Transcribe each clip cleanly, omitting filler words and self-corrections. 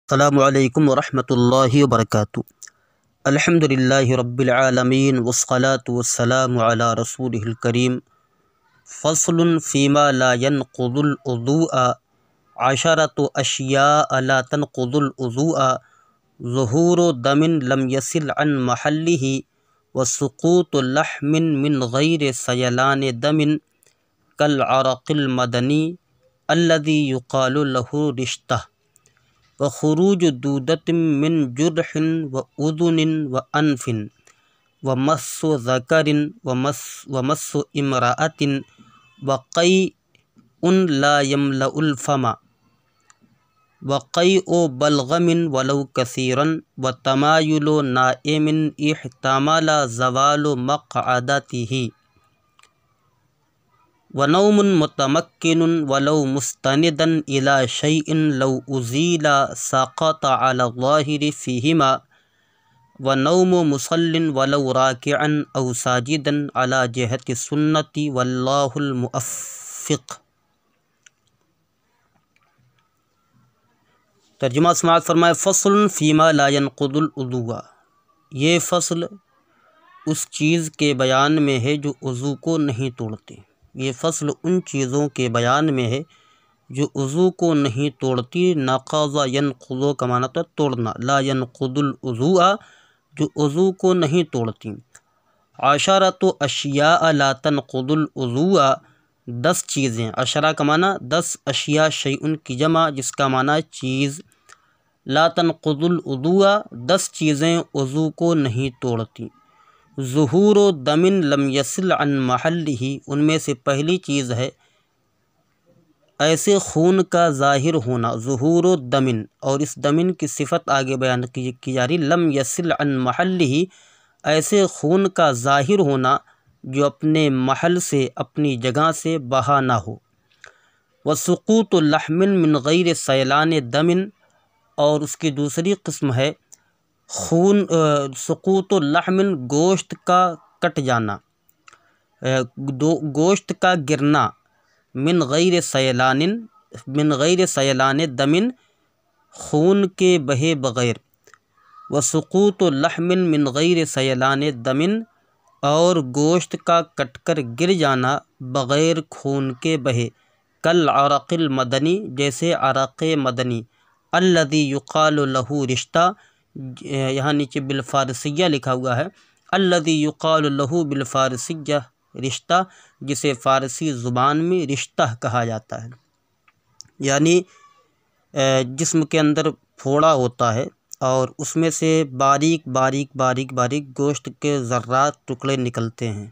السلام علیکم ورحمۃ اللہ وبرکاتہ۔ الحمد للہ رب العالمین والصلاة والسلام علی رسولہ الکریم۔ فصل فیما لا ينقض الوضوء عشرۃ اشیاء لا تنقض الوضوء ظہور دم لم یصل عن محلہ وسقوط لحم من غیر سیلان دم کالعرق المدنی الذی یقال له رشتہ وخروج دودۃ من جرح وأذن وأنف ومس ذکر ومس امرأة وقیء لا يملأ الفم وقیء بلغم ولو کثیرا وتمایل نائم احتمل زوال مقعدته ونوم متمکن ولو مستندا إلى شيء لو أزيل سقط على الظاهر فيهما ونوم مصل ولو راكعا أو ساجدا على جهة السنة والله الموفق۔ ترجمہ سماعت فرمائے، فصل فیما لا ينقض الوضوء، یہ فصل اس چیز کے بیان میں ہے جو وضو کو نہیں توڑتی۔ یہ فصل ان چیزوں کے بیان میں ہے جو وضو کو نہیں توڑتی۔ نقض ینقض کا معنی تو توڑنا، لا ينقض الوضوء جو وضو کو نہیں توڑتی۔ عشرۃ اشیاء لا تنقض الوضوء، 10 چیزیں، عشرہ کا معنی 10، اشیاء شیء کی جمع جس کا معنی چیز، لا تنقض الوضوء 10 چیزیں وضو کو نہیں توڑتی۔ ظہور دم لم یصل عن محلہ، ان میں سے پہلی چیز ہے ایسے خون کا ظاہر ہونا، ظہور دم، اور اس دم کی صفت آگے بیان کی جا رہی، لم یصل عن محلہ، ایسے خون کا ظاہر ہونا جو اپنے محل سے، اپنی جگہ سے بہا نہ ہو۔ وسقوط لحم من غیر سیلان دم، اور اس کی دوسری قسم ہے خون، سقوط اللحم، گوشت کا کٹ جانا، گوشت کا گرنا، من غیر سیلان دم، خون کے بہے بغیر، وسقوط لحم من غیر سیلان دم، اور گوشت کا کٹ کر گر جانا بغیر خون کے بہے، کالعرق المدنی، جیسے عرق مدنی، الذی یقال له رشتہ، یہاں نیچے بالفارسیہ لکھا ہوا ہے، الذی یقال له بالفارسیہ رشتہ، جسے فارسی زبان میں رشتہ کہا جاتا ہے، یعنی جسم کے اندر پھوڑا ہوتا ہے اور اس میں سے باریک باریک باریک باریک گوشت کے ذرات ٹکڑے نکلتے ہیں،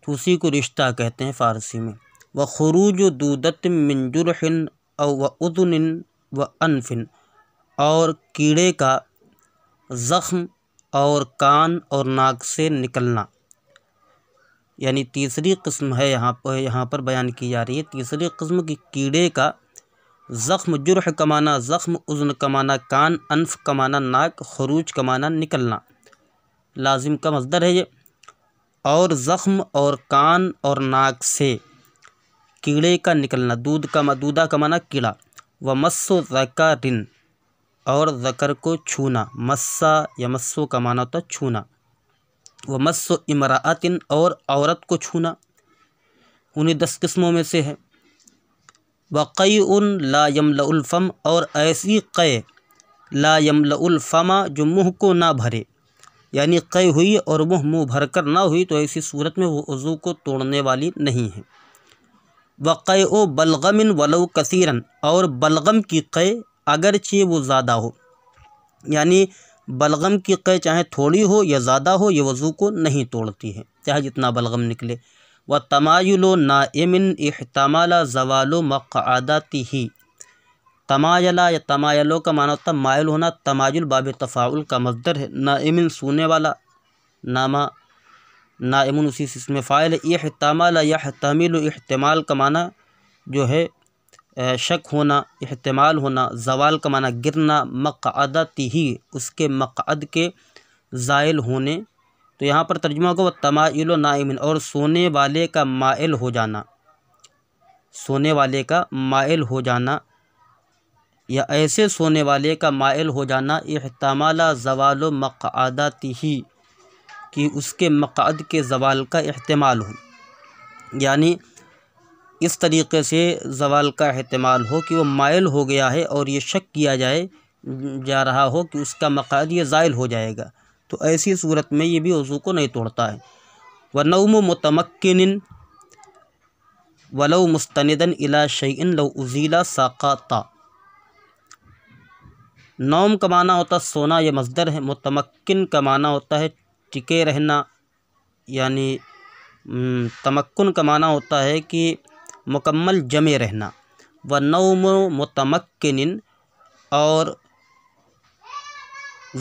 تو اسی کو رشتہ کہتے ہیں فارسی میں۔ وخروج دودۃ من جرح او وأذن وأنف، اور کیڑے کا زخم اور کان اور ناک سے نکلنا، یعنی تیسری قسم ہے یہاں پر بیان کی جا رہی ہے، تیسری قسم کی کیڑے کا زخم، جرح کا معنی زخم، اذن کا معنی کان، انف کا معنی ناک، خروج کا معنی نکلنا، لازم کا مصدر ہے یہ، اور زخم اور کان اور ناک سے کیڑے کا نکلنا، دودہ کا معنی کیڑا، ومس ذکر، اور ذکر کو چھونا، مسا یمسو کا معنی ہوتا ہے چھونا، ومس امرأۃ، اور عورت کو چھونا، انہیں 10 قسموں میں سے ہے۔ وقیء لا یملأ الفم، اور ایسی قے لا یملأ الفم جو منہ کو نہ بھرے، یعنی قے ہوئی اور منہ بھر کر نہ ہوئی تو ایسی صورت میں وہ وضو کو توڑنے والی نہیں ہے۔ وقیء بلغم ولو کثیرا، اور بلغم کی قے اگرچہ وہ زیادہ ہو، یعنی بلغم کی قے چاہے تھوڑی ہو یا زیادہ ہو، یہ وضو کو نہیں توڑتی ہے چاہے جتنا بلغم نکلے۔ وتمایل نائم احتمل زوال مقعدته، تمایلہ یا تمایلو کا معنی ہوتا ہے مائل ہونا، تمایل باب تفاعل کا مصدر ہے، نائم سونے والا، نامہ نائم اسی سے اسم فاعل ہے، احتمل یحتمل، احتمال کا معنی جو ہے شک ہونا، احتمال ہونا، زوال کا معنی گرنا، مقعدته، اس کے مقعد کے زائل ہونے، تو یہاں پر ترجمہ کو تمایل نائم، اور سونے والے کا مائل ہو جانا، سونے والے کا مائل ہو جانا، یا ایسے سونے والے کا مائل ہو جانا احتمال زوال و مقعداتہ کہ اس کے مقعد کے زوال کا احتمال ہو، یعنی اس طریقے سے زوال کا احتمال ہو کہ وہ مائل ہو گیا ہے اور یہ شک کیا جا رہا ہو کہ اس کا مقعد یہ زائل ہو جائے گا، تو ایسی صورت میں یہ بھی وضو کو نہیں توڑتا ہے۔ وَنَوْمُ مُتَمَكِّنٍ وَلَوْ مُسْتَنِدًا إِلَى شَيْءٍ لَوْ أُزِيلَ سَقَطَ۔ نوم کا معنی ہوتا ہے سونا، یہ مصدر ہے۔ متمکن کا معنی ہوتا ہے ٹکے رہنا، یعنی تمکن کا معنی ہوتا ہے کہ مکمل جمے رہنا۔ وَنَوْمُ مُتَمَكِّنٍ، اور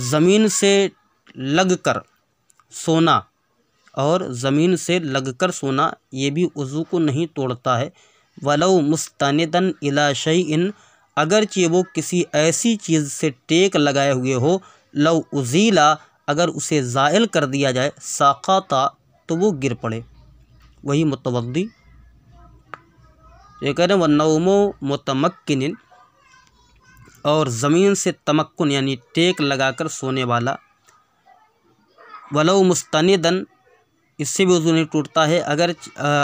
زمین سے لگ کر سونا، اور زمین سے لگ کر سونا یہ بھی وضو کو نہیں توڑتا ہے۔ وَلَوْ مُسْتَنِدًا إِلَى شَيْءٍ، اگرچہ وہ کسی ایسی چیز سے ٹیک لگائے ہوئے ہو، لو ازیلا، اگر اسے زائل کر دیا جائے، ساقطہ، تو وہ گر پڑے، وہی متوضی۔ یہ کہہ رہے ہیں وَالنَّوْمُ مُتَمَكِّنٍ، اور زمین سے تمکن یعنی ٹیک لگا کر سونے والا۔ وَلَوْ مُسْتَنِدًا، اس سے بھی وضو نہیں ٹوٹتا ہے،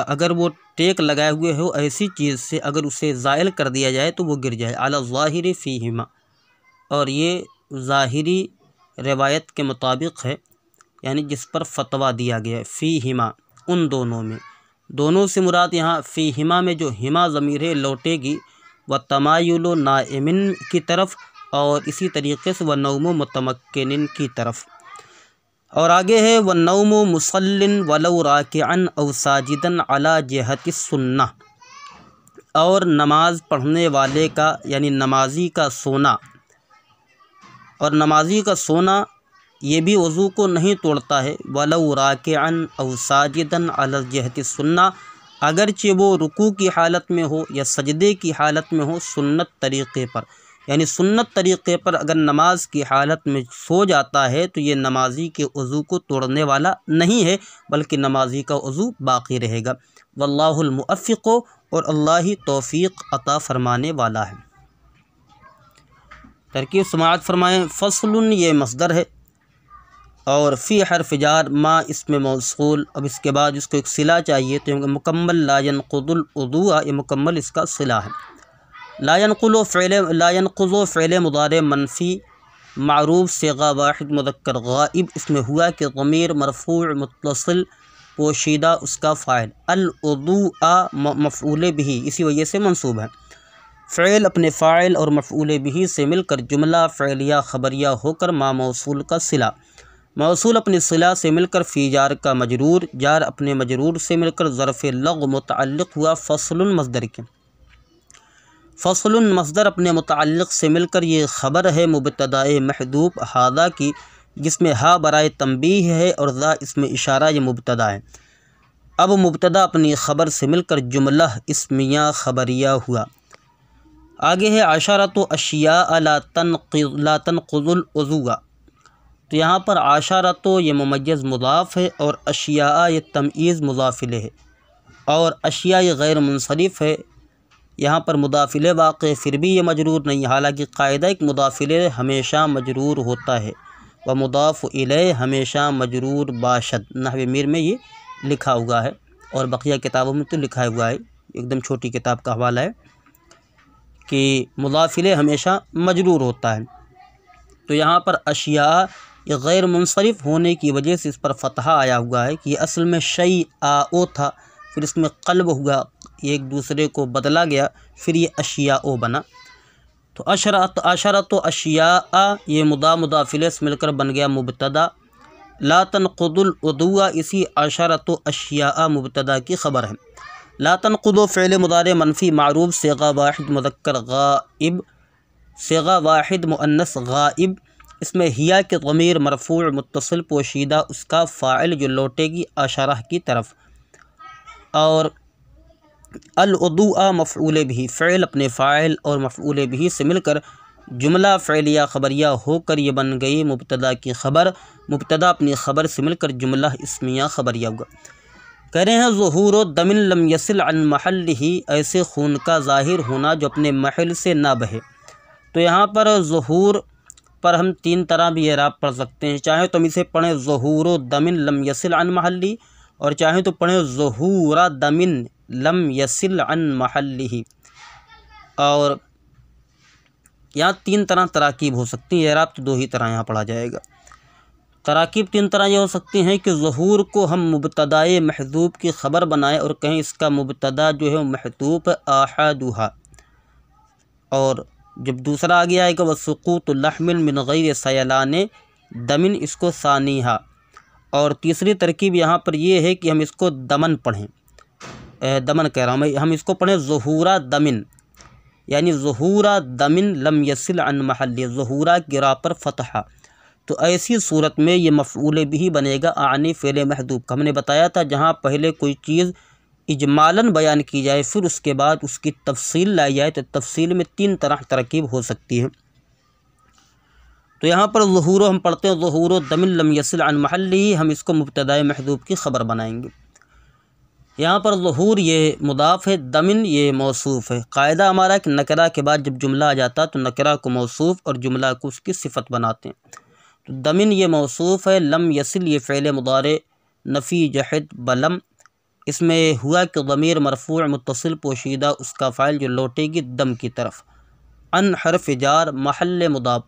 اگر وہ ٹیک لگائے ہوئے ہو ایسی چیز سے، اگر اسے زائل کر دیا جائے تو وہ گر جائے۔ علی الظاہر فیہما، اور یہ ظاہری روایت کے مطابق ہے، یعنی جس پر فتویٰ دیا گیا ہے، فیہما، ان دونوں میں۔ دونوں سے مراد یہاں فیہما میں جو ہما ضمیر ہے لوٹے گی وَتَمَایُلُ نَائِمٍ کی طرف، اور اسی طریقے سے وَنَوْمُ مُتَمَكِّنٍ کی طرف۔ اور آگے ہے وَالنَّوْمُ مُصَلٍّ وَلَوْ رَاكِعًا أَوْ سَاجِدًا عَلَى جِهَةِ السُّنَّةِ، اور نماز پڑھنے والے کا یعنی نمازی کا سونا، اور نمازی کا سونا یہ بھی وضو کو نہیں توڑتا ہے۔ وَلَوْ رَاكِعًا أَوْ سَاجِدًا عَلَى جِهَةِ السُّنَّةِ، اگرچہ وہ رکوع کی حالت میں ہو یا سجدے کی حالت میں ہو، سنت طریقے پر، یعنی سنت طریقے پر اگر نماز کی حالت میں سو جاتا ہے تو یہ نمازی کے وضو کو توڑنے والا نہیں ہے، بلکہ نمازی کا وضو باقی رہے گا۔ واللہ الموفق، اور اللہ ہی توفیق عطا فرمانے والا ہے۔ ترکیب سماعت فرمائیں۔ فصل، یہ مصدر ہے، اور فی حرف جار ما اسم موصول، اب اس کے بعد اس کو ایک صلہ چاہیے، تو مکمل لا ينقض الوضوء، یہ مکمل اس کا صلہ ہے۔ لا ينقض فعل مضارع منفی معروف صیغہ واحد مذکر غائب، اس میں ہوا کہ ضمیر مرفوع متصل پوشیدہ اس کا فاعل، الوضوء مفعول به، اسی وجہ سے منصوب ہے۔ فعل اپنے فاعل اور مفعول به سے مل کر جملہ فعلیہ خبریہ ہو کر ما موصول کا صلہ، موصول اپنے صلہ سے مل کر فی جار کا مجرور، جار اپنے مجرور سے مل کر ظرف لغو متعلق ہوا فصل مصدر کے۔ فصل مصدر اپنے متعلق سے مل کر یہ خبر ہے مبتدائے محذوف ہذا کی، جس میں ہا برائے تنبیہ ہے اور ذا اس میں اشارہ، یہ مبتدا ہے۔ اب مبتدا اپنی خبر سے مل کر جملہ اسمیہ خبریہ ہوا۔ آگے ہے عشرۃ اشیاء لا تنقض الوضوء، تو یہاں پر عشرۃ یہ ممیز مضاف ہے، اور اشیاء یہ تمییز مضاف الیہ ہے، اور اشیاء یہ غیر منصرف ہے، یہاں پر مضاف الیہ واقع پھر بھی یہ مجرور نہیں، حالانکہ قاعدہ ایک مضاف الیہ ہمیشہ مجرور ہوتا ہے، و مضاف الیہ ہمیشہ مجرور باشد، نحو میر میں یہ لکھا ہوا ہے، اور بقیہ کتابوں میں تو لکھا ہوا ہے، ایک دم چھوٹی کتاب کا حوالہ ہے کہ مضاف الیہ ہمیشہ مجرور ہوتا ہے۔ تو یہاں پر اشیاء یہ غیر منصرف ہونے کی وجہ سے اس پر فتحہ آیا ہوا ہے کہ یہ اصل میں شیء تھا، پھر اس میں قلب ہوا، ایک دوسرے کو بدلا گیا، پھر یہ اشیاء بنا۔ تو عشرۃ اشیاء یہ مضاف الیہ سے مل کر بن گیا مبتدا، لا تنقض الوضوء اسی عشرۃ اشیاء مبتدا کی خبر ہے۔ لا تنقض فعل مضارع منفی معروف صیغہ واحد مذکر غائب، صیغہ واحد مؤنث غائب، اس میں ہیا کے ضمیر مرفوع متصل پوشیدہ اس کا فاعل جو لوٹے گی عشرہ کی طرف، اور الوضوء مفعول به، فعل اپنے فاعل اور مفعول به سے مل کر جملہ فعلیہ خبریہ ہو کر یہ بن گئی مبتدا کی خبر، مبتدا اپنی خبر سے مل کر جملہ اسمیہ خبریہ ہوگا۔ کہہ رہے ہیں ظہور دم لم یصل عن محلہ، ایسے خون کا ظاہر ہونا جو اپنے محل سے نہ بہے۔ تو یہاں پر ظہور پر ہم 3 طرح بھی اعراب پڑھ سکتے ہیں، چاہے تو ہم اسے پڑھیں ظہور دم لم یصل عن محلی، اور چاہے تو پڑھیں ظہور دم لم یصل عن محلہ۔ اور یہاں 3 طرح تراکیب ہو سکتی ہیں، اعراب تو 2 ہی طرح یہاں پڑھا جائے گا۔ تراکیب 3 طرح یہ ہو سکتی ہیں کہ ظہور کو ہم مبتدائے محذوف کی خبر بنائیں اور کہیں اس کا مبتدا جو ہے وہ محذوف آحادھا، اور جب دوسرا آگے آئے گا وسقوط لحم من غیر سیلان دمن، اس کو ثانیہا، اور تیسری ترکیب یہاں پر یہ ہے کہ ہم اس کو دمن پڑھیں، دمن کہہ رہا ہوں میں، ہم اس کو پڑھیں ظہورا دمن، یعنی ظہورا دمن لم یصل عن محل، ظہورا کی راہ پر فتحہ۔ تو ایسی صورت میں یہ مفعول بھی بنے گا اعنی فعل محذوف کا۔ ہم نے بتایا تھا جہاں پہلے کوئی چیز اجمالاً بیان کی جائے پھر اس کے بعد اس کی تفصیل لائی جائے تو تفصیل میں 3 طرح ترکیب ہو سکتی ہے۔ تو یہاں پر ظہور ہم پڑھتے ہیں ظہور دم لم یصل عن محلہ، ہم اس کو مبتدائے محذوف کی خبر بنائیں گے۔ یہاں پر ظہور یہ مضاف ہے، دمن یہ موصوف ہے۔ قاعدہ ہمارا ہے کہ نکرہ کے بعد جب جملہ آ جاتا تو نکرہ کو موصوف اور جملہ کو اس کی صفت بناتے ہیں۔ تو دمن یہ موصوف ہے، لم یصل یہ فعل مضارع نفی جحد بلم، اس میں ہوا کہ ضمیر مرفوع متصل پوشیدہ اس کا فاعل جو لوٹے گی دم کی طرف، ان حرف جار محل مضاف۔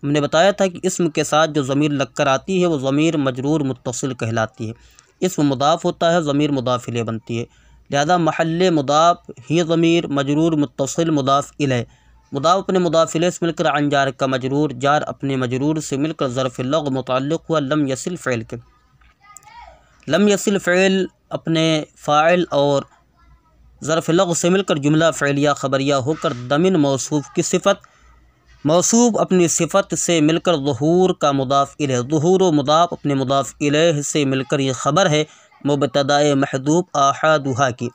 ہم نے بتایا تھا کہ اسم کے ساتھ جو ضمیر لگ کر آتی ہے وہ ضمیر مجرور متصل کہلاتی ہے، اسم مضاف ہوتا ہے ضمیر مضاف الیہ بنتی ہے، لہذا محل مضاف ہی ضمیر مجرور متصل مضاف الیہ، مضاف اپنے مضاف الیہ سے مل کر عن جار کا مجرور، جار اپنے مجرور سے مل کر ظرف لغو متعلق ہوا لم یصل فعل کے، لم یصل فعل اپنے فاعل اور ظرف لغو سے مل کر جملہ فعلیہ خبریہ ہو کر دمن موصوف کی صفت، موصوف اپنی صفت سے مل کر ظہور کا مضاف الیہ، ظہور و مضاف اپنے مضاف الیہ سے مل کر یہ خبر ہے مبتدائے محذوف آحادھا کی،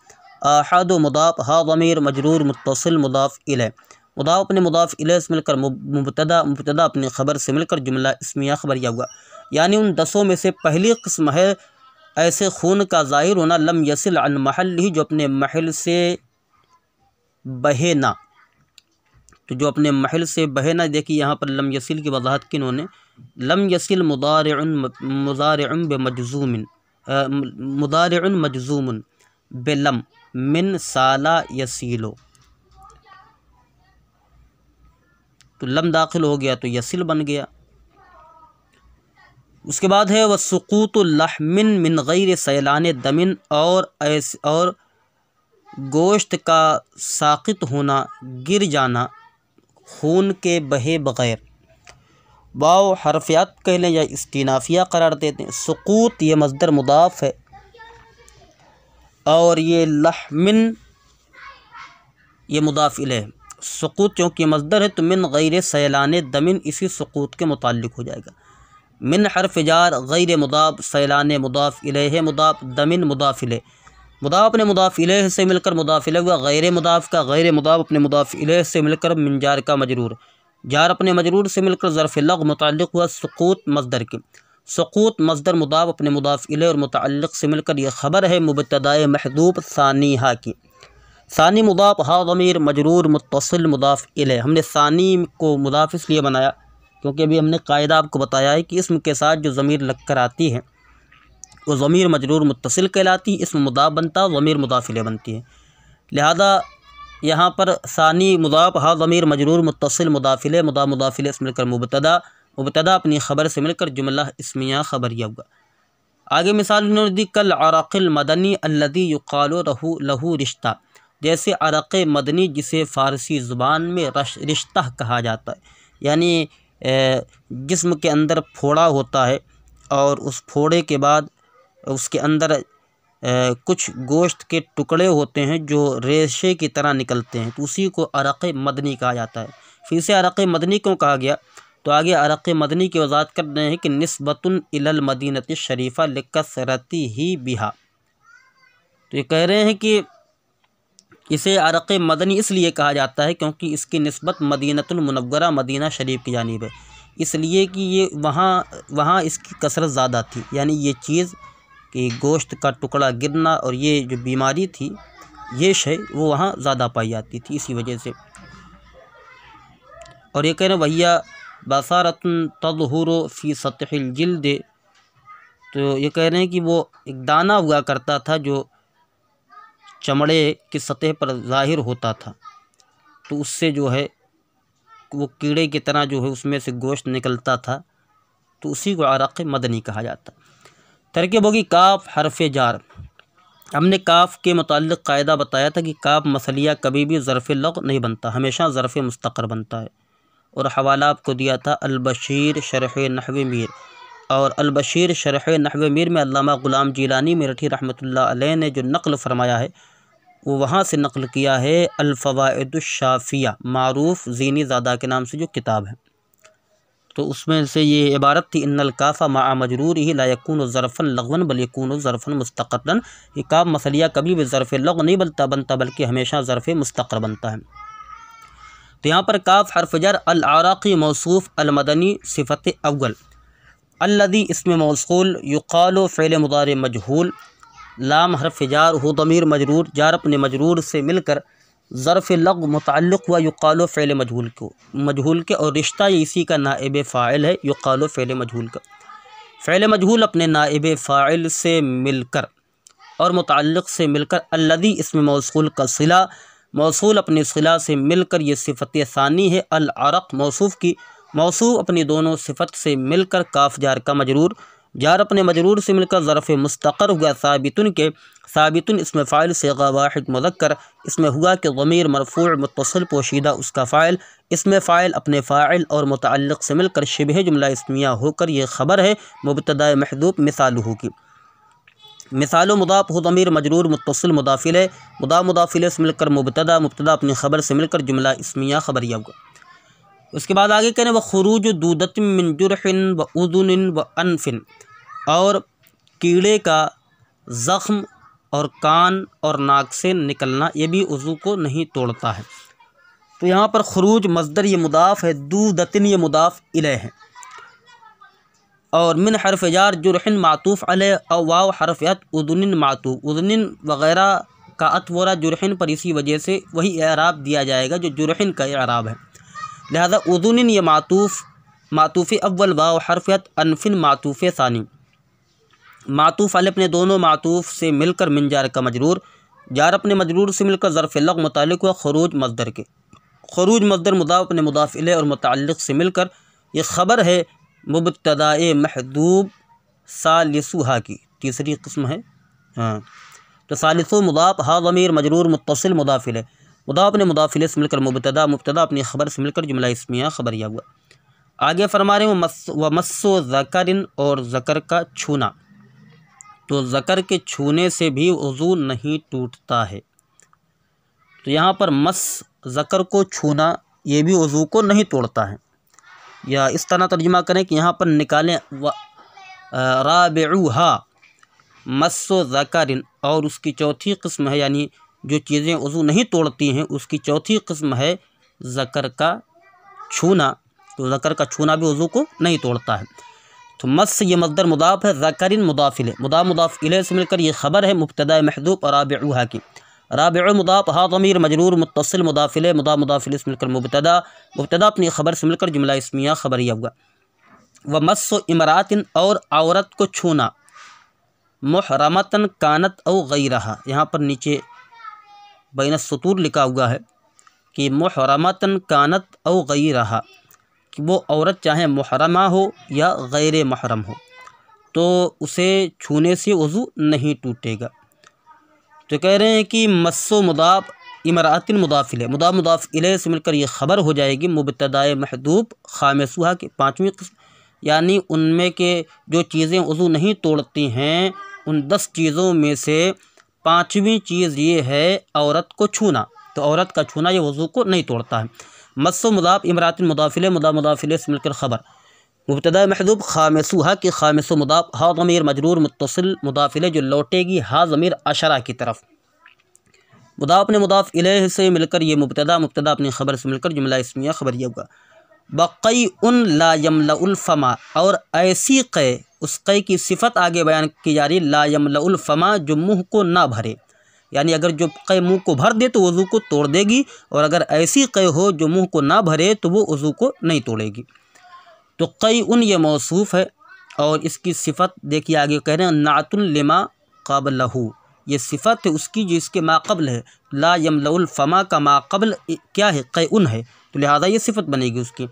آحاد و مضاف ہا ضمیر مجرور متصل مضاف الیہ، مضاف اپنے مضاف الیہ سے مل کر مبتدا، مبتدا اپنی خبر سے مل کر جملہ اسمیہ خبریہ ہوا۔ یعنی ان 10 میں سے پہلی قسم ہے ایسے خون کا ظاہر ہونا لم یصل عن محلہ، جو اپنے محل سے بہے نہ، تو جو اپنے محل سے بہے نہ، دیکھیے یہاں پر لم یصل کی وضاحت کنہوں نے، لم یصل مضارع بمجزوم، مضارع مجزوم بلم من سالا یسیلو، تو لم داخل ہو گیا تو یصل بن گیا۔ اس کے بعد ہے وسقوط لحم من غیر سیلان دمن، اور گوشت کا ساقط ہونا، گر جانا خون کے بہے بغیر، واو حرفیات کہہ لیں یا استینافیہ قرار دیتے ہیں۔ سقوط یہ مصدر مضاف ہے اور یہ لحمن یہ مضاف الیہ، سقوط چونکہ مصدر ہے تو من غیر سیلان دمن اسی سقوط کے متعلق ہو جائے گا۔ من حرف جار غیر مضاف، سیلان مضاف الیہ مضاف، دمن مضاف الیہ، مضاف اپنے مضاف الیہ سے مل کر مضاف الیہ ہوا، غیر مضاف کا غیر مضاف اپنے مضاف الیہ سے مل کر من جار کا مجرور، جار اپنے مجرور سے مل کر ظرف لغو متعلق ہوا سقوط مصدر کی، سقوط مصدر مضاف اپنے مضاف الیہ اور متعلق سے مل کر یہ خبر ہے مبتدائے محذوف ثانیہا کی، ثانی مضاف ہا ضمیر مجرور متصل مضاف الیہ۔ ہم نے ثانی کو مضاف اس لیے بنایا کیونکہ ابھی ہم نے قاعدہ آپ کو بتایا ہے کہ اسم کے ساتھ جو ضمیر لگ کر آتی ہے وہ ضمیر مجرور متصل کہلاتی ہے، اسم مضاف بنتا ہے، ضمیر مضاف الیہ بنتی ہے، لہذا یہاں پر ثانی مضاف ہا ضمیر مجرور متصل مضاف الیہ، مضاف الیہ سے مل کر مبتدا، مبتدا اپنی خبر سے مل کر جملہ اسمیہ خبریہ ہوگا۔ آگے مثال انہوں نے دی کل عرق المدنی الذی یقال لہ رشتہ، جیسے عرق مدنی جسے فارسی زبان میں رشتہ کہا جاتا ہے، یعنی جسم کے اندر پھوڑا ہوتا ہے اور اس پھوڑے کے بعد اس کے اندر کچھ گوشت کے ٹکڑے ہوتے ہیں جو ریشے کی طرح نکلتے ہیں، تو اسی کو عرق مدنی کہا جاتا ہے۔ پھر اسے عرق مدنی کیوں کہا گیا؟ تو آگے عرق مدنی کی وضاحت کر رہے ہیں کہ نسبۃ الی المدینۃ الشریفہ لکثرتہ بہا، تو یہ کہہ رہے ہیں کہ اسے عرق مدنی اس لیے کہا جاتا ہے کیونکہ اس کی نسبت مدینۃ المنورہ مدینہ شریف کی جانب ہے، اس لیے کہ یہ وہاں اس کی کثرت زیادہ تھی، یعنی یہ چیز کہ گوشت کا ٹکڑا گرنا اور یہ جو بیماری تھی یہ شے وہ وہاں زیادہ پائی جاتی تھی، اسی وجہ سے۔ اور یہ کہہ رہے ہیں وہیا بصارۃ تظہر فی سطح الجلد، تو یہ کہہ رہے ہیں کہ وہ ایک دانہ ہوا کرتا تھا جو چمڑے کی سطح پر ظاہر ہوتا تھا، تو اس سے جو ہے وہ کیڑے کی طرح جو ہے اس میں سے گوشت نکلتا تھا، تو اسی کو عرق مدنی کہا جاتا۔ ترکیب ہوگی کاف حرف جار۔ ہم نے کاف کے متعلق قاعدہ بتایا تھا کہ کاف مثلیہ کبھی بھی ظرف لغو نہیں بنتا، ہمیشہ ظرف مستقر بنتا ہے، اور حوالہ آپ کو دیا تھا البشیر شرح نحو میر، اور البشیر شرح نحو میر میں علامہ غلام جیلانی میرٹھی رحمۃ اللہ علیہ نے جو نقل فرمایا ہے وہ وہاں سے نقل کیا ہے الفوائد الشافیہ، معروف زینی زادہ کے نام سے جو کتاب ہے، تو اس میں سے یہ عبارت تھی ان الکاف مع مجرورہ لا یکون ظرفا لغوا بل یکون ظرفا مستقرا، یہ کاف مثلیہ کبھی بھی ظرف لغو نہیں بنتا بلکہ ہمیشہ ظرف مستقر بنتا ہے۔ تو یہاں پر کاف حرف جر العراقی موصوف المدنی صفت اول، الذی اسم موصول یقال فعل مضارع مجہول، لام حرف جار ہو ضمیر مجرور، جار اپنے مجرور سے مل کر ظرف لغو متعلق ہوا یقال فعل مجہول کے، اور رشتہ اسی کا نائب فاعل ہے یقال فعل مجہول کا۔ فعل مجہول اپنے نائب فاعل سے مل کر اور متعلق سے مل کر، الذی اسم موصول کا صلہ، موصول اپنی صلہ سے مل کر یہ صفت ثانی ہے، العرق موصوف کی، موصوف اپنی دونوں صفت سے مل کر کاف جار کا مجرور، جار اپنے مجرور سے مل کر ظرف مستقر ہوا ثابتن کے، ثابتن اسم فاعل صیغہ واحد مذکر، اس میں ہوا کہ ضمیر مرفوع متصل پوشیدہ اس کا فاعل، اسم فاعل اپنے فاعل اور متعلق سے مل کر شبہ جملہ اسمیہ ہو کر یہ خبر ہے مبتدا محذوف مثالہ کی، مثال مضاف ہو ضمیر مجرور متصل مضاف الیہ، مضاف الیہ سے مل کر مبتدا، مبتدا اپنی خبر سے مل کر جملہ اسمیہ خبریہ ہوگا۔ اس کے بعد آگے کہنے وخروج دودۃ من جرح واذن وانف، اور کیڑے کا زخم اور کان اور ناک سے نکلنا یہ بھی وضو کو نہیں توڑتا ہے۔ تو یہاں پر خروج مصدر یہ مضاف ہے، دودۃ یہ مضاف الیہ ہے، اور من حرف جار جرح معطوف علیہ، او واو حرف عطف اذن معطوف، اذن وغیرہ کا عطف ہو رہا جرح پر، اسی وجہ سے وہی اعراب دیا جائے گا جو جرح کا اعراب ہے، لہذا اذن یہ معطوف اول، واو حرف عطف، انف معطوف ثانی، معطوف علیہ اپنے دونوں معطوف سے مل کر من جار کا مجرور، جار اپنے مجرور سے مل کر ظرف لغو متعلق ہوا خروج مصدر کے، خروج مصدر مضاف اپنے مضاف الیہ اور متعلق سے مل کر یہ خبر ہے مبتدا محذوب ثالثھا کی، تیسری قسم ہے، تو ثالثو مضاف ہا ضمیر مجرور متصل مضاف الیہ، مضاف اپنے مضاف الیہ سے مل کر مبتدا، مبتدا اپنی خبر سے مل کر جملہ اسمیہ خبریہ ہوا۔ آگے فرما رہے ہیں ومسو ذکر، اور ذکر کا چھونا، تو ذکر کے چھونے سے بھی وضو نہیں ٹوٹتا ہے، تو یہاں پر مس ذکر کو چھونا یہ بھی وضو کو نہیں توڑتا ہے، یا اس طرح ترجمہ کریں کہ یہاں پر نکالیں رابعھا مس ذکر، اور اس کی چوتھی قسم ہے، یعنی جو چیزیں وضو نہیں توڑتی ہیں اس کی چوتھی قسم ہے ذکر کا چھونا، تو ذکر کا چھونا بھی وضو کو نہیں توڑتا ہے۔ تو مس یہ مصدر مضاف ہے، ذکر مضاف الیہ، مضاف الیہ سے مل کر یہ خبر ہے مبتدا محذوف اور رابعھا کی، رابع مضاف ہا ضمیر مجرور متصل مضاف الیہ، مضاف الیہ سے مل کر مبتدا، مبتدا اپنی خبر سے مل کر جملہ اسمیہ خبریہ ہوگا۔ ومس امرأۃ، اور عورت کو چھونا، محرمۃ کانت او غیرہا، یہاں پر نیچے بین السطور لکھا ہوا ہے کہ محرمۃ کانت او غیرہا، کہ وہ عورت چاہے محرمہ ہو یا غیر محرم ہو تو اسے چھونے سے وضو نہیں ٹوٹے گا۔ تو کہہ رہے ہیں کہ مسو مضاف امرأۃ مضاف الیہ، مضاف الیہ سے مل کر یہ خبر ہو جائے گی مبتدا محذوف خامسھا کی، پانچویں قسم، یعنی ان میں کے جو چیزیں وضو نہیں توڑتی ہیں ان 10 چیزوں میں سے پانچویں چیز یہ ہے عورت کو چھونا، تو عورت کا چھونا یہ وضو کو نہیں توڑتا ہے۔ مسو مضاف امرأۃ مضاف الیہ، مضاف الیہ سے مل کر خبر، مبتدا محذوف خامسھا کی، خامس مضاف ہا ضمیر مجرور متصل مضاف الیہ جو لوٹے گی ہا ضمیر عشرہ کی طرف، مضاف نے مضاف الیہ سے مل کر یہ مبتدا اپنی خبر سے مل کر جملہ اسمیہ خبریہ ہوگا۔ بقی ان لا یملأ الفما، اور ایسی اس قے کی صفت آگے بیان کی جا رہی لا یملأ الفما جو منہ کو نہ بھرے، یعنی اگر جو قے منہ کو بھر دے تو وضو کو توڑ دے گی، اور اگر ایسی قے ہو جو منہ کو نہ بھرے تو وہ وضو کو نہیں توڑے گی۔ تو قیء یہ موصوف ہے، اور اس کی صفت دیکھیے آگے کہہ رہے ہیں نعت لما قبلہ، یہ صفت ہے اس کی جو اس کے ما قبل ہے۔ لا یملأ الفما کا ما قبل کیا ہے؟ قیء ہے، تو لہذا یہ صفت بنے گی اس کی۔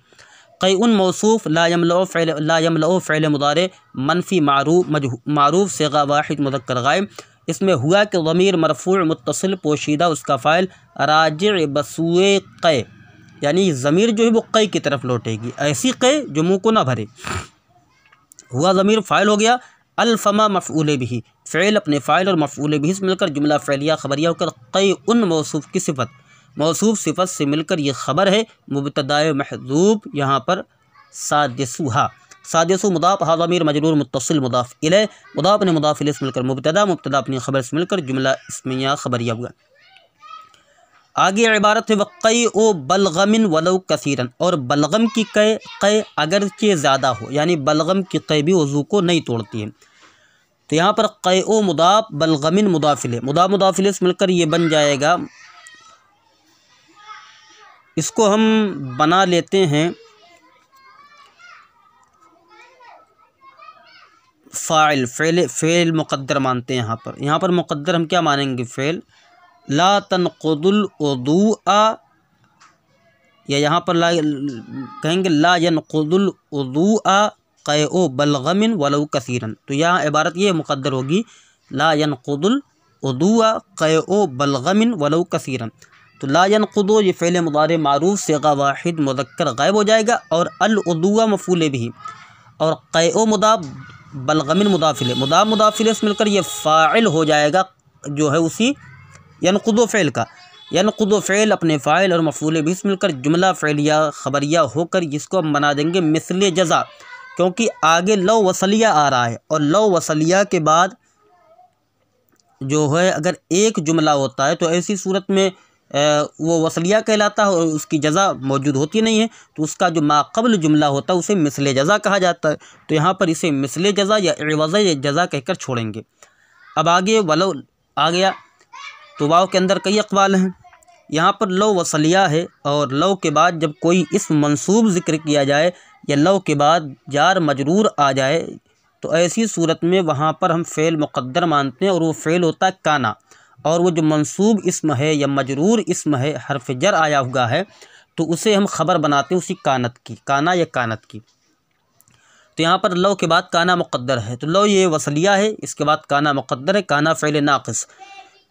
قیء موصوف، لا یملأ فعل مضارع منفی معروف صیغہ واحد مذکر غائب، اس میں ہوا کہ ضمیر مرفوع متصل پوشیدہ اس کا فاعل راجع بسوئے قے، یعنی ضمیر جو ہے وہ قے کی طرف لوٹے گی، ایسی قے جو منہ کو نہ بھرے۔ ہوا ضمیر فاعل ہو گیا، الفما مفعول بھی، فعل اپنے فاعل اور مفعول بھی سے مل کر جملہ فعلیہ خبریہ ہو کر قیء موصوف کی صفت، موصوف صفت سے مل کر یہ خبر ہے، مبتدا محذوب یہاں پر سادسھا، سادسو مضاف، ہا ضمیر مجرور متصل مضاف الیہ، مضاف نے مضاف الیہ سے مل کر مبتدا، مبتدا اپنی خبر سے مل کر جملہ اسمیہ خبریہ ہوا۔ آگے عبارت ہے وقیء بلغم ولو کثیرا، اور بلغم کی قے اگرچہ زیادہ ہو، یعنی بلغم کی قے بھی وضو کو نہیں توڑتی ہے۔ تو یہاں پر قیء مضاف بلغم مضاف الیہ، مضاف مضاف الیہ سے مل کر یہ بن جائے گا، اس کو ہم بنا لیتے ہیں فاعل، فعل مقدر مانتے ہیں یہاں پر مقدر ہم کیا مانیں گے؟ فعل لا تنقض الوضوء، یا یہاں پر کہیں گے لا ينقض الوضوء قیء بلغم ولو کثیرا، تو یہاں عبارت یہ مقدر ہوگی لا ينقض الوضوء قیء بلغم ولو کثیرا، تو لا ينقض یہ فعل مضارع معروف صیغہ واحد مذکر غائب ہو جائے گا، اور الوضوء مفعول بھی، اور قیء مضاف بلغم مضاف الیہ، مضاف الیہ سے مل کر یہ فاعل ہو جائے گا جو ہے اسی ینقض فعل کا، ینقض فعل اپنے فاعل اور مفعول بھی سے مل کر جملہ فعلیہ خبریہ ہو کر جس کو ہم بنا دیں گے مثل جزا، کیونکہ آگے لو وصلیہ آ رہا ہے، اور لو وصلیہ کے بعد جو ہے اگر ایک جملہ ہوتا ہے تو ایسی صورت میں وہ وصلیہ کہلاتا ہے، اور اس کی جزا موجود ہوتی نہیں ہے، تو اس کا جو ما قبل جملہ ہوتا ہے اسے مثل جزا کہا جاتا ہے، تو یہاں پر اسے مثل جزا یا عوض جزا کہہ کر چھوڑیں گے۔ اب آگے ولو آ گیا، تو واو کے اندر کئی اقوال ہیں، یہاں پر لو وصلیہ ہے، اور لو کے بعد جب کوئی اسم منصوب ذکر کیا جائے یا لو کے بعد جار مجرور آ جائے تو ایسی صورت میں وہاں پر ہم فعل مقدر مانتے ہیں، اور وہ فعل ہوتا ہے کانا، اور وہ جو منصوب اسم ہے یا مجرور اسم ہے حرف جر آیا ہوا ہے تو اسے ہم خبر بناتے ہیں اسی کانت کی، کانا یا کانت کی۔ تو یہاں پر لو کے بعد کانا مقدر ہے، تو لو یہ وصلیہ ہے، اس کے بعد کانا مقدر ہے، کانا فعل ناقص،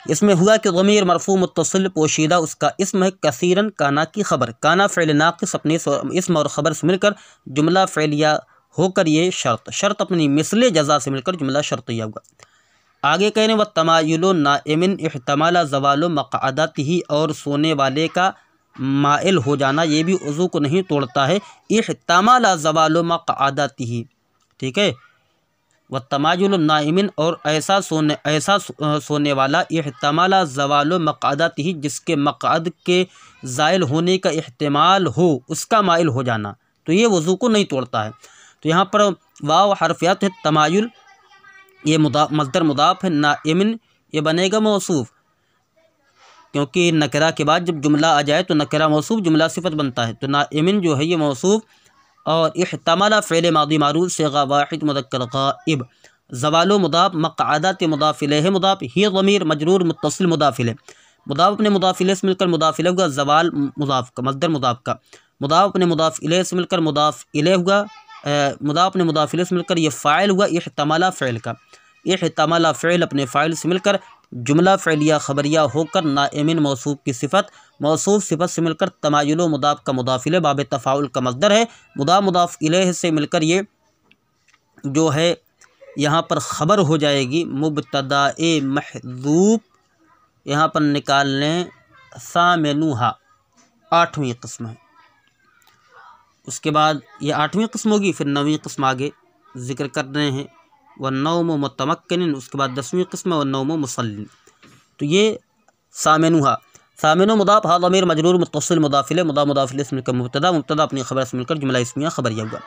اس میں ہوا کہ ضمیر مرفوع متصل پوشیدہ اس کا اسم ہے کثیرن کانا کی خبر، کانا فعل ناقص اپنے اسم اور خبر سے مل کر جملہ فعلیہ ہو کر یہ شرط اپنی مثل جزا سے مل کر جملہ شرطیہ ہوا۔ آگے کہنے وَالتَّمَایُلُ نَائِمٍ احتمال زوال مقعدتہ، اور سونے والے کا مائل ہو جانا یہ بھی وضو کو نہیں توڑتا ہے، احتمال زوال مقعدتہ، ٹھیک ہے، وَالتَّمَایُلُ نَائِمٍ، اور ایسا سونے والا احتمال زوال مقعدتہ جس کے مقعد کے زائل ہونے کا احتمال ہو، اس کا مائل ہو جانا، تو یہ وضو کو نہیں توڑتا ہے۔ تو یہاں پر واو حرفیات ہے، تمایل یہ مصدر مضاف ہے، نائمن یہ بنے گا موصوف، کیونکہ نکرہ کے بعد جب جملہ آ جائے تو نکرہ موصوف جملہ صفت بنتا ہے، تو نائمن جو ہے یہ موصوف، اور احتمال فعل ماضی معروف صیغہ واحد مذکر غائب، زوال مضاف مقعدات مضاف الیہ مضاف، ہی ضمیر مجرور متصل مضاف الیہ، مضاف اپنے مضاف الیہ سے مل کر مضاف الیہ ہوا، زوال مضاف کا مصدر مضاف کا، مضاف اپنے مضاف الیہ سے مل کر مضاف الیہ ہوا، مضاف اپنے مضاف الیہ سے مل کر یہ فاعل ہوا احتمال فعل کا، احتمال فعل اپنے فاعل سے مل کر جملہ فعلیہ خبریہ ہو کر نائمن موصوف کی صفت، موصوف صفت سے مل کر تمایل و مضاف کا مضاف الیہ باب تفاعل کا مصدر ہے، مضاف الیہ سے مل کر یہ جو ہے یہاں پر خبر ہو جائے گی مبتدا محذوف، یہاں پر نکال لیں ثامنھا، 8ویں قسم ہے، اس کے بعد یہ 8ویں قسم ہوگی، پھر 9ویں قسم آگے ذکر کر رہے ہیں، والنوم متمکن، اس کے بعد 10ویں قسم ہے والنوم مسلم۔ تو یہ ثامن مضاف، ہا ضمیر مجرور متصل مضاف الیہ، مضاف الیہ سے مل کر مبتدا اپنی خبر سے مل کر جملہ اسمیہ خبریہ ہوا۔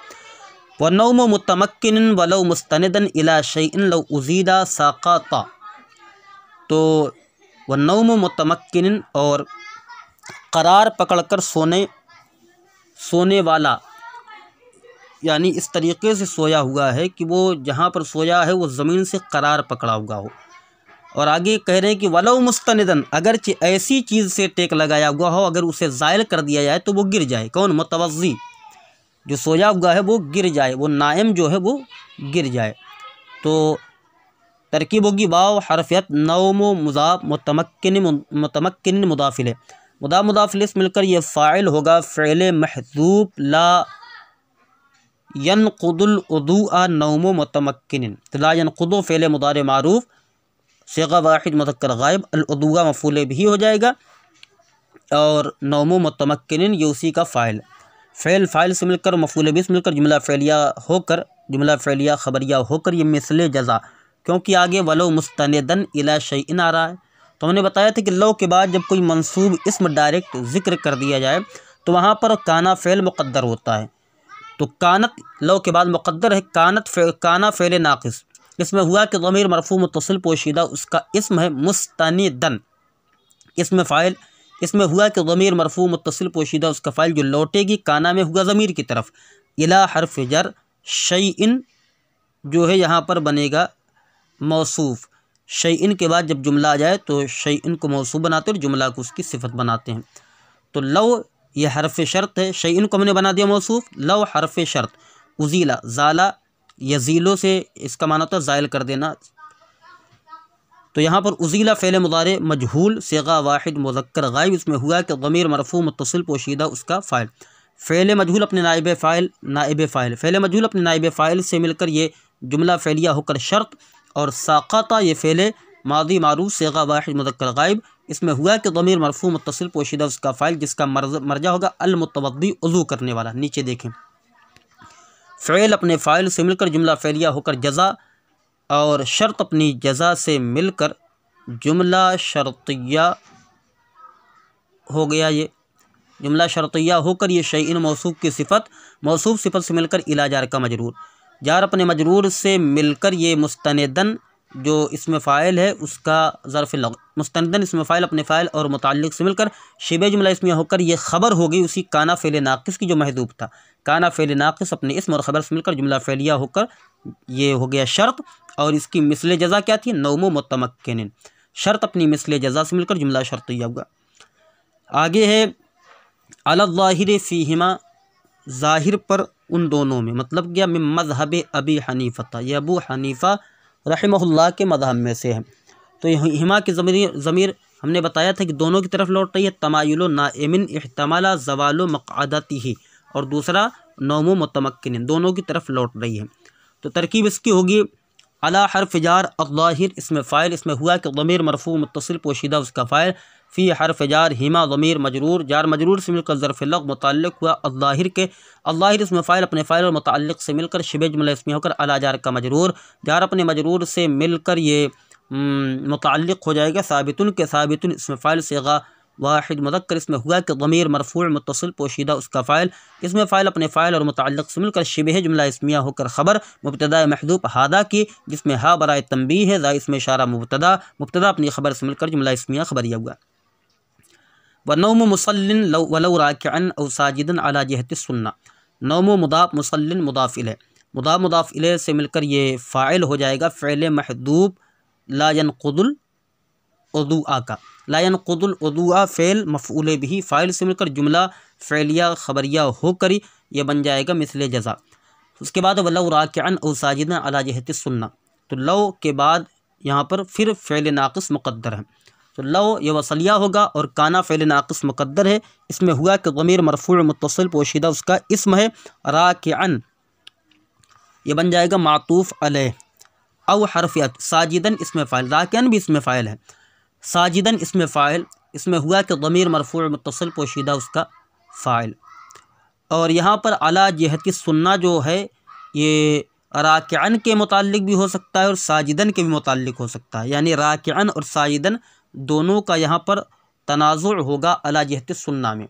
والنوم متمکن ولو مستندا الی شیء لو ازید سقط، تو والنوم متمکن، اور قرار پکڑ کر سونے والا، یعنی اس طریقے سے سویا ہوا ہے کہ وہ جہاں پر سویا ہے وہ زمین سے قرار پکڑا ہوا ہو۔ اور آگے کہہ رہے ہیں کہ ولو مستندن، اگرچہ ایسی چیز سے ٹیک لگایا ہوا ہو، اگر اسے زائل کر دیا جائے تو وہ گر جائے۔ کون؟ متوضی، جو سویا ہوا ہے وہ گر جائے، وہ نائم جو ہے وہ گر جائے۔ تو ترکیب ہوگی واو حرفیت، نوم و مضاف، متمکن مضاف الیہ، مضاف الیہ سے مل کر یہ فاعل ہوگا فعل محذوف لا ینقض الوضوء نوم متمکن، لا ینقض فعل مضارع معروف صیغہ واحد مذکر غائب، الوضوء مفعول بھی ہو جائے گا، اور نوم متمکن یہ اسی کا فاعل، فاعل سے مل کر مفعول بھی سے مل کر جملہ فعلیہ خبریہ ہو کر یہ مثل جزا، کیونکہ آگے ولو مستندن الی شیء آ رہا ہے۔ تو ہم نے بتایا تھا کہ لو کے بعد جب کوئی منصوب اسم ڈائریکٹ ذکر کر دیا جائے تو وہاں پر کانا فعل مقدر ہوتا ہے، تو کانت لو کے بعد مقدر ہے، کانا فعل ناقص، اس میں ہوا کہ ضمیر مرفوع متصل پوشیدہ اس کا اسم ہے مستندن، اسم فاعل، اس میں ہوا کہ ضمیر مرفوع متصل پوشیدہ اس کا فاعل جو لوٹے گی کانا میں ہوا ضمیر کی طرف، الی حرف جر، شیئن جو ہے یہاں پر بنے گا موصوف، شیئن کے بعد جب جملہ آ جائے تو شیئن کو موصوف بناتے ہیں اور جملہ کو اس کی صفت بناتے ہیں۔ تو لو یہ حرف شرط ہے، شیئن کو ہم نے بنا دیا موصوف، لو حرف شرط، ازیلا زالا یزیلو سے اس کا معنی ہوتا ہے زائل کر دینا، تو یہاں پر ازیلا فعل مضارع مجہول صیغہ واحد مذکر غائب، اس میں ہوا کہ ضمیر مرفوع متصل پوشیدہ اس کا فاعل، فعل مجہول اپنے نائب فاعل، فعل مجہول اپنے نائب فاعل سے مل کر یہ جملہ فعلیہ ہو کر شرط، اور ساقطہ یہ فعل ماضی معروف صیغہ واحد مذکر غائب، اس میں ہوا کہ ضمیر مرفوع متصل پوشیدہ اس کا فاعل جس کا مرجع ہوگا المتوضی وضو کرنے والا۔ نیچے دیکھیں، فعل اپنے فاعل سے مل کر جملہ فعلیہ ہو کر جزا، اور شرط اپنی جزا سے مل کر جملہ شرطیہ ہو گیا، یہ جملہ شرطیہ ہو کر یہ شیئن موصوف کی صفت، موصوف صفت سے مل کر الی جار کا مجرور، جار اپنے مجرور سے مل کر یہ مستندن جو اسم فاعل ہے اس کا ظرف لغو، مستندن اسم فاعل اپنے فاعل اور متعلق سے مل کر شبہ جملہ اسمیہ ہو کر یہ خبر ہو گئی اسی کانا فعل ناقص کی جو محذوف تھا، کانا فعل ناقص اپنے اسم اور خبر سے مل کر جملہ فعلیہ ہو کر یہ ہو گیا شرط، اور اس کی مثل جزا کیا تھی؟ نوم متمکن، شرط اپنی مثل جزا سے مل کر جملہ شرطیہ ہوگا۔ آگے ہے علی الظاہر فیہما، ظاہر پر ان دونوں میں، مطلب کیا؟ من مذہب ابی حنیفہ، یہ ابو حنیفہ رحمہ اللہ کے مذہب میں سے ہے، تو ہما کی ضمیر ہم نے بتایا تھا کہ دونوں کی طرف لوٹ رہی ہے، تمایل نائم احتمال زوال مقعدتہ، اور دوسرا نوم متمکن، دونوں کی طرف لوٹ رہی ہے۔ تو ترکیب اس کی ہوگی علی حرف جار الظاہر اسم فاعل، اس میں ہوا کہ ضمیر مرفوع متصل پوشیدہ اس کا فاعل، فی حرف جار ہما ضمیر مجرور، جار مجرور سے مل کر ظرف لغو متعلق ہوا الظاہر کے، الظاہر اسم فاعل اپنے فاعل اور متعلق سے مل کر شبہ جملہ اسمیہ ہو کر علی جار کا مجرور، جار اپنے مجرور سے مل کر یہ متعلق ہو جائے گا ثابتن کے، ثابتن اسم فاعل صیغہ واحد مذکر، اس میں ہوا کہ ضمیر مرفوع متصل پوشیدہ اس کا فاعل، اس میں فاعل اپنے فاعل اور متعلق سے مل کر شبہ جملہ اسمیہ ہو کر خبر، مبتدا محذوف ہادہ کی جس میں ہا برائے تنبیہ ہے، ذا اسم اشارہ مبتدا اپنی خبر سے مل کر جملہ اسمیہ خبریہ ہوا۔ ونوم مصل ولو راکعا او ساجدا علی جہت السنہ، نوم مضاف مصل مضاف الیہ، مضاف الیہ سے مل کر یہ فاعل ہو جائے گا فعل محذوف لا ينقض الوضوء کا، لا ينقض الوضوء فعل مفعول بھی، فاعل سے مل کر جملہ فعلیہ خبریہ ہو کر یہ بن جائے گا مثل جزا۔ اس کے بعد ولو راکعا او ساجدا علی جہت السنہ، تو لو کے بعد یہاں پر پھر فعل ناقص مقدر ہے، تو لو یہ وصلیہ ہوگا، اور کانا فعل ناقص مقدر ہے، اس میں ہوا کہ ضمیر مرفوع متصل پوشیدہ اس کا اسم ہے، راکعا یہ بن جائے گا معطوف علیہ، او حرفیت ساجدن اسم فاعل، راکعن بھی اسم فاعل ہے، ساجدن اسم فاعل، اس میں ہوا کہ ضمیر مرفوع متصل پوشیدہ اس کا فاعل، اور یہاں پر علی جہت السنہ جو ہے یہ راکعن کے متعلق بھی ہو سکتا ہے اور ساجدن کے بھی متعلق ہو سکتا ہے، یعنی راکعن اور ساجدن دونوں کا یہاں پر تنازع ہوگا علی جہت السنہ میں،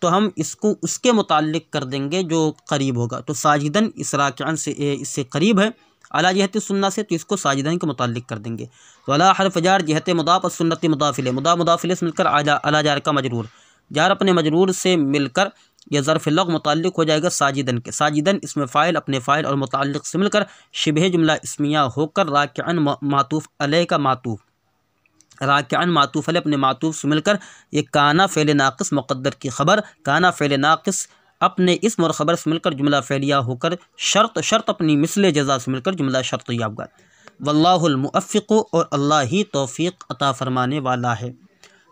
تو ہم اس کو اس کے متعلق کر دیں گے جو قریب ہوگا، تو ساجدن اس راکعن سے اس سے قریب ہے، علی جہت سنہ سے تو اس کو ساجدن کے متعلق کر دیں گے۔ تو علی حرف جار جہت مضاف اور سنت مضاف الیہ، مضاف الیہ سے مل کر علی جار کا مجرور، جار اپنے مجرور سے مل کر یہ ظرف لغو متعلق ہو جائے گا ساجدن کے، ساجدن اسم فاعل اپنے فاعل اور متعلق سے مل کر شبہ جملہ اسمیہ ہو کر راکعن معطوف علیہ کا معطوف، راکعن معطوف علیہ اپنے معطوف سے مل کر یہ کانا فعل ناقص مقدر کی خبر، کانا فعل ناقص اپنے اسم اور خبر سے مل کر جملہ فعلیہ ہو کر شرط اپنی مثل جزا سے مل کر جملہ شرطیہ ہوگا۔ واللہ الموفق، اور اللہ ہی توفیق عطا فرمانے والا ہے۔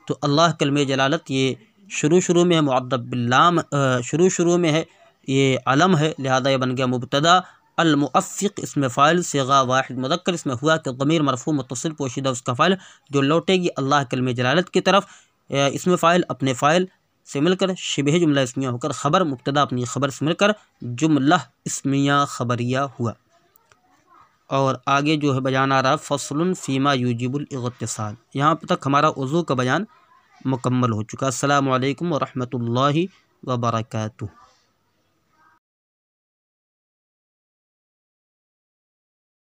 تو اللہ کلمہ جلالت یہ شروع میں ہے معرب باللام، شروع میں ہے یہ علم ہے، لہذا یہ بن گیا مبتدا۔ الموفق اسم فاعل صیغہ واحد مذکر، اس میں ہوا کہ ضمیر مرفوع متصل پوشیدہ اس کا فاعل جو لوٹے گی اللہ کلمہ جلالت کی طرف، اسم فاعل اپنے فاعل سے مل کر شبہ جملہ اسمیہ ہو کر خبر، مبتدا اپنی خبر سے مل کر جملہ اسمیہ خبریہ ہوا۔ اور آگے جو ہے بیان آ رہا فصل فیما یوجب الاغتسال، یہاں تک ہمارا وضو کا بیان مکمل ہو چکا۔ السلام علیکم ورحمۃ اللہ وبرکاتہ۔